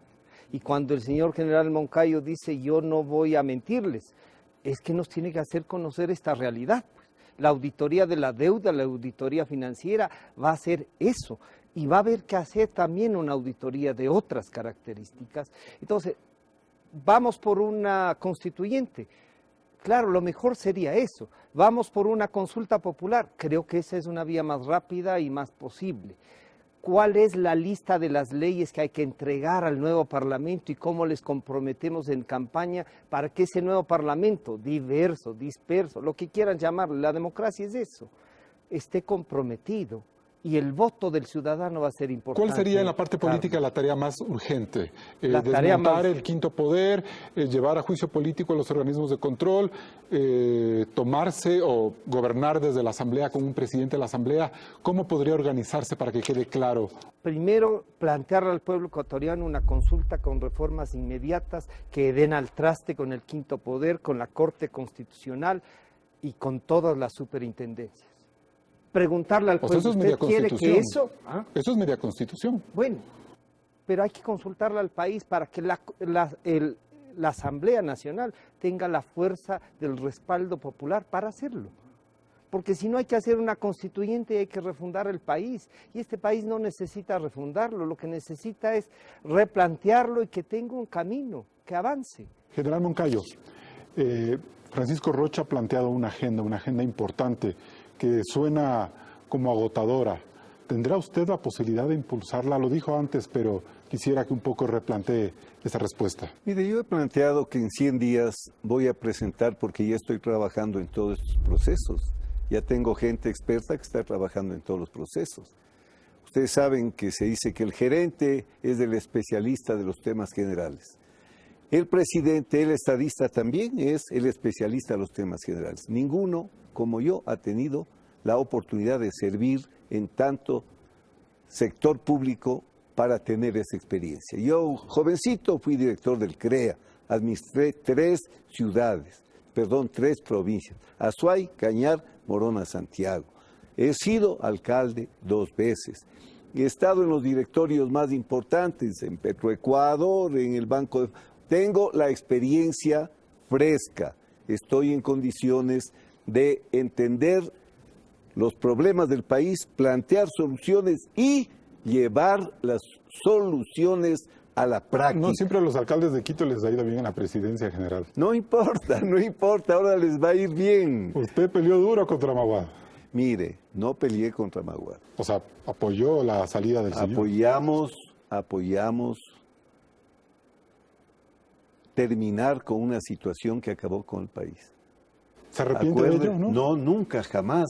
Y cuando el señor general Moncayo dice yo no voy a mentirles, es que nos tiene que hacer conocer esta realidad. La auditoría de la deuda, la auditoría financiera va a hacer eso. Y va a haber que hacer también una auditoría de otras características. Entonces, vamos por una constituyente. Claro, lo mejor sería eso. Vamos por una consulta popular. Creo que esa es una vía más rápida y más posible. ¿Cuál es la lista de las leyes que hay que entregar al nuevo Parlamento y cómo les comprometemos en campaña para que ese nuevo Parlamento, diverso, disperso, lo que quieran llamarle, la democracia es eso, esté comprometido? Y el voto del ciudadano va a ser importante. ¿Cuál sería en la parte política la tarea más urgente? Desmontar el quinto poder, llevar a juicio político a los organismos de control, tomarse o gobernar desde la Asamblea con un presidente de la Asamblea. ¿Cómo podría organizarse para que quede claro? Primero, plantearle al pueblo ecuatoriano una consulta con reformas inmediatas que den al traste con el quinto poder, con la Corte Constitucional y con todas las superintendencias. Preguntarle al pueblo, ¿usted quiere que eso? ¿Ah? Eso es media constitución. Bueno, pero hay que consultarle al país para que la Asamblea Nacional tenga la fuerza del respaldo popular para hacerlo. Porque si no hay que hacer una constituyente y hay que refundar el país. Y este país no necesita refundarlo, lo que necesita es replantearlo y que tenga un camino, que avance. General Moncayo, Francisco Rocha ha planteado una agenda importante, que suena como agotadora. ¿Tendrá usted la posibilidad de impulsarla? Lo dijo antes, pero quisiera que un poco replantee esa respuesta. Mire, yo he planteado que en 100 días voy a presentar, porque ya estoy trabajando en todos estos procesos. Ya tengo gente experta que está trabajando en todos los procesos. Ustedes saben que se dice que el gerente es el especialista de los temas generales. El presidente, el estadista también es el especialista de los temas generales. Ninguno, como yo, ha tenido la oportunidad de servir en tanto sector público para tener esa experiencia. Yo, jovencito, fui director del CREA, administré 3 provincias, Azuay, Cañar, Morona, Santiago. He sido alcalde 2 veces. He estado en los directorios más importantes, en Petroecuador, en el Banco de... Tengo la experiencia fresca. Estoy en condiciones de entender los problemas del país, plantear soluciones y llevar las soluciones a la práctica. No siempre a los alcaldes de Quito les ha ido bien en la presidencia, general. No importa, ahora les va a ir bien. ¿Usted peleó duro contra Maguad? Mire, no peleé contra Maguad. O sea, apoyó la salida del señor. Apoyamos terminar con una situación que acabó con el país. ¿Se arrepiente de ello, no? No, nunca, jamás.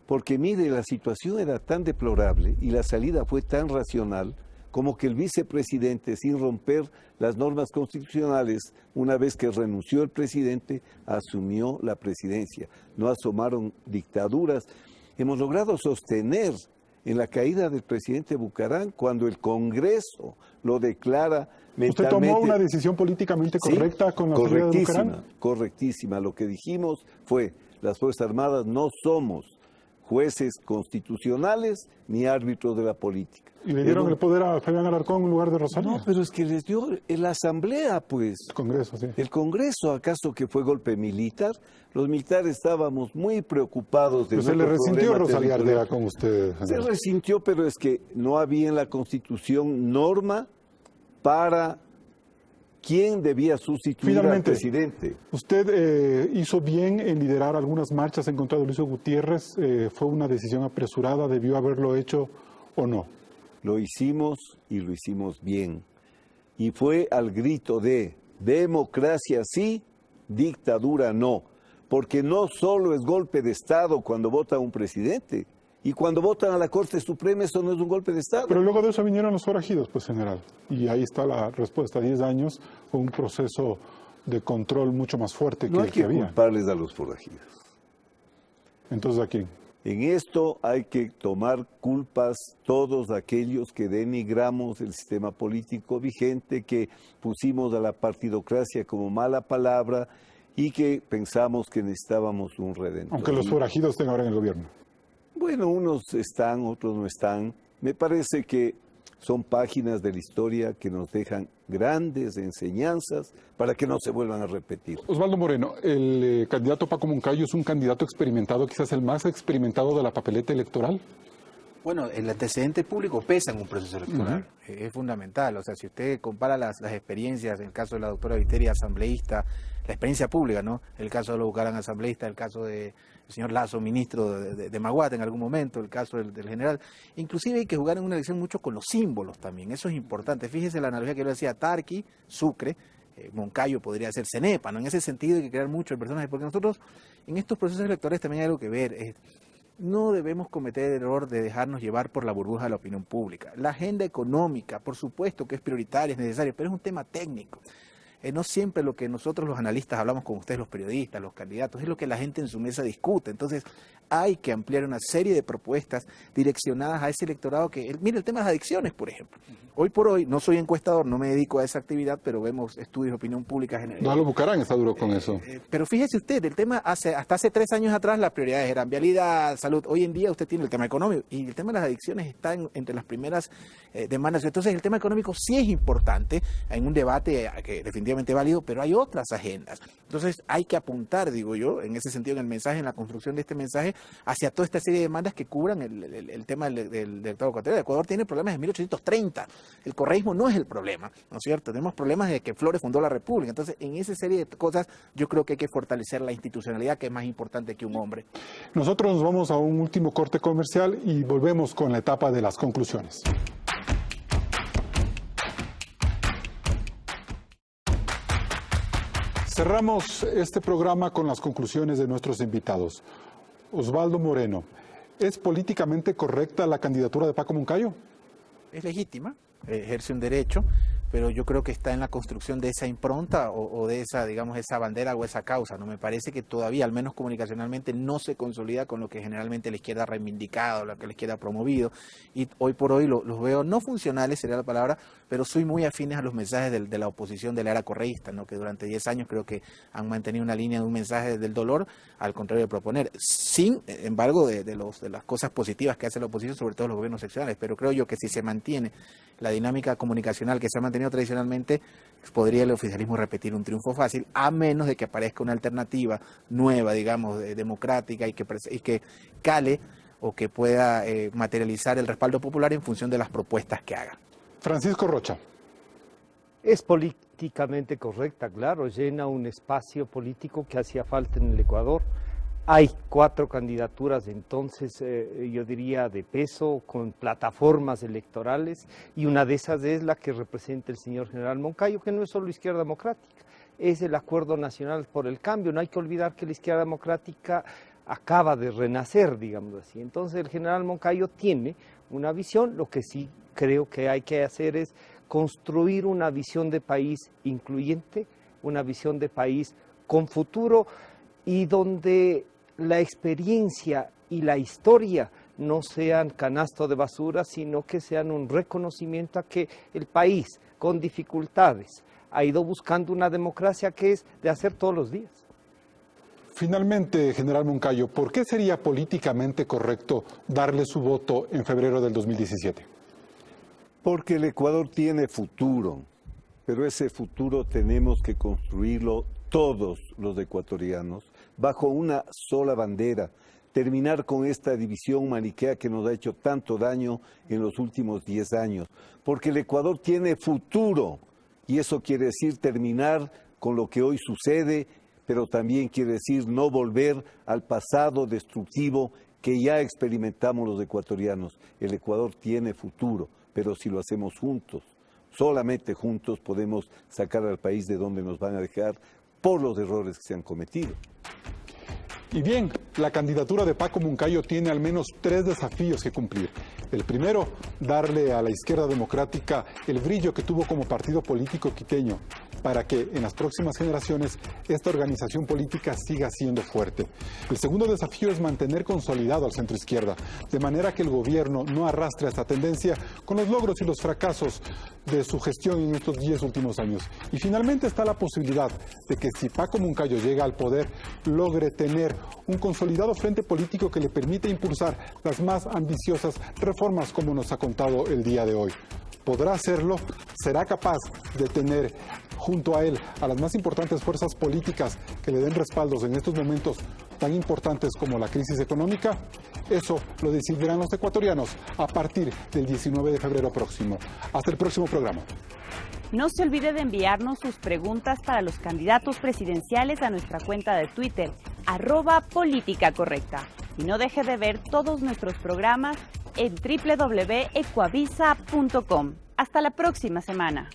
Porque mire, la situación era tan deplorable y la salida fue tan racional como que el vicepresidente, sin romper las normas constitucionales, una vez que renunció el presidente, asumió la presidencia. No asomaron dictaduras. Hemos logrado sostener en la caída del presidente Bucaram cuando el Congreso lo declara mentalmente. ¿Usted tomó una decisión políticamente correcta con la salida de Bucaram? Correctísima. Lo que dijimos fue, las Fuerzas Armadas no somos jueces constitucionales ni árbitros de la política. ¿Y le dieron el poder a Fabián Alarcón en lugar de Rosario? No, pero es que les dio la Asamblea, pues. El Congreso, sí. El Congreso, ¿acaso que fue golpe militar? Los militares estábamos muy preocupados de... ¿Se le resintió Rosalía Ardea con usted? Se resintió, pero es que no había en la Constitución norma para quién debía sustituir al presidente. Usted hizo bien en liderar algunas marchas en contra de Luis Gutiérrez. ¿Fue una decisión apresurada? ¿Debió haberlo hecho o no? Lo hicimos y lo hicimos bien. Y fue al grito de democracia sí, dictadura no. porque no solo es golpe de Estado cuando vota un presidente, y cuando votan a la Corte Suprema eso no es un golpe de Estado. Pero luego de eso vinieron los forajidos, pues, general, y ahí está la respuesta, 10 años, con un proceso de control mucho más fuerte no que el que había. No hay que culparles a los forajidos. Entonces, ¿a quién? En esto hay que tomar culpas todos aquellos que denigramos el sistema político vigente, que pusimos a la partidocracia como mala palabra y que pensamos que necesitábamos un redentor. Aunque los forajidos estén ahora en el gobierno. Bueno, unos están, otros no están. Me parece que son páginas de la historia que nos dejan grandes enseñanzas para que no se vuelvan a repetir. Osvaldo Moreno, el candidato Paco Moncayo es un candidato experimentado, quizás el más experimentado de la papeleta electoral. Bueno, el antecedente público pesa en un proceso electoral, es fundamental. O sea, si usted compara las experiencias, en el caso de la doctora Viteri, asambleísta, la experiencia pública, ¿no? El caso de los Bucaram, asambleísta, el caso del señor Lazo, ministro de Maguate en algún momento, el caso del general. Inclusive hay que jugar en una elección mucho con los símbolos también, eso es importante. Fíjese la analogía que yo decía, Tarqui, Sucre, Moncayo podría ser Cenepa, ¿no? En ese sentido hay que crear mucho el personaje, porque nosotros en estos procesos electorales también hay algo que ver. No debemos cometer el error de dejarnos llevar por la burbuja de la opinión pública. La agenda económica, por supuesto que es prioritaria, es necesaria, pero es un tema técnico. No siempre lo que nosotros los analistas hablamos con ustedes, los periodistas, los candidatos, es lo que la gente en su mesa discute. Entonces hay que ampliar una serie de propuestas direccionadas a ese electorado que, mire el tema de las adicciones, por ejemplo. Hoy por hoy, no soy encuestador, no me dedico a esa actividad, pero vemos estudios de opinión pública general. No, lo Bucaram está duro con eso. Pero fíjese usted, el tema hasta hace 3 años atrás las prioridades eran vialidad, salud. Hoy en día usted tiene el tema económico y el tema de las adicciones está entre las primeras demandas. Entonces el tema económico sí es importante en un debate que definitivamente es válido, pero hay otras agendas. Entonces hay que apuntar, digo yo, en ese sentido en el mensaje, en la construcción de este mensaje, hacia toda esta serie de demandas que cubran el tema del Estado ecuatoriano. Ecuador tiene problemas de 1830. El correísmo no es el problema, ¿no es cierto? Tenemos problemas de que Flores fundó la República. Entonces, en esa serie de cosas, yo creo que hay que fortalecer la institucionalidad, que es más importante que un hombre. Nosotros nos vamos a un último corte comercial y volvemos con la etapa de las conclusiones. Cerramos este programa con las conclusiones de nuestros invitados. Osvaldo Moreno, ¿es políticamente correcta la candidatura de Paco Moncayo? Es legítima, ejerce un derecho, pero yo creo que está en la construcción de esa impronta o de esa, digamos, esa bandera o esa causa. No me parece que todavía, al menos comunicacionalmente, no se consolida con lo que generalmente la izquierda ha reivindicado, lo que la izquierda ha promovido. Y hoy por hoy los veo no funcionales, sería la palabra, pero soy muy afines a los mensajes de la oposición de la era correísta, ¿no? Que durante 10 años creo que han mantenido una línea de un mensaje del dolor, al contrario de proponer, sin embargo de las cosas positivas que hace la oposición, sobre todo los gobiernos seccionales. Pero creo yo que si se mantiene la dinámica comunicacional que se ha mantenido tradicionalmente, podría el oficialismo repetir un triunfo fácil, a menos de que aparezca una alternativa nueva, digamos, democrática y que cale o que pueda materializar el respaldo popular en función de las propuestas que haga. Francisco Rocha. Es políticamente correcta, claro, llena un espacio político que hacía falta en el Ecuador. Hay 4 candidaturas, entonces, yo diría, de peso, con plataformas electorales, y una de esas es la que representa el señor general Moncayo, que no es solo izquierda democrática, es el Acuerdo Nacional por el Cambio. No hay que olvidar que la izquierda democrática acaba de renacer, digamos así. Entonces, el general Moncayo tiene una visión. Lo que sí creo que hay que hacer es construir una visión de país incluyente, una visión de país con futuro, y donde la experiencia y la historia no sean canasto de basura, sino que sean un reconocimiento a que el país, con dificultades, ha ido buscando una democracia que es de hacer todos los días. Finalmente, general Moncayo, ¿por qué sería políticamente correcto darle su voto en febrero del 2017? Porque el Ecuador tiene futuro, pero ese futuro tenemos que construirlo todos los ecuatorianos bajo una sola bandera, terminar con esta división maniquea que nos ha hecho tanto daño en los últimos 10 años, porque el Ecuador tiene futuro y eso quiere decir terminar con lo que hoy sucede, pero también quiere decir no volver al pasado destructivo que ya experimentamos los ecuatorianos. El Ecuador tiene futuro, pero si lo hacemos juntos, solamente juntos podemos sacar al país de donde nos van a dejar por los errores que se han cometido. Y bien, la candidatura de Paco Moncayo tiene al menos 3 desafíos que cumplir. El primero, darle a la izquierda democrática el brillo que tuvo como partido político quiteño, para que en las próximas generaciones esta organización política siga siendo fuerte. El segundo desafío es mantener consolidado al centro izquierda, de manera que el gobierno no arrastre esta tendencia con los logros y los fracasos de su gestión en estos 10 últimos años. Y finalmente está la posibilidad de que si Paco Moncayo llega al poder, logre tener un consolidado frente político que le permita impulsar las más ambiciosas reformas como nos ha contado el día de hoy. ¿Podrá hacerlo? ¿Será capaz de tener junto a él a las más importantes fuerzas políticas que le den respaldos en estos momentos tan importantes como la crisis económica? Eso lo decidirán los ecuatorianos a partir del 19 de febrero próximo. Hasta el próximo programa. No se olvide de enviarnos sus preguntas para los candidatos presidenciales a nuestra cuenta de Twitter, @políticacorrecta. Y no deje de ver todos nuestros programas en www.ecuavisa.com. Hasta la próxima semana.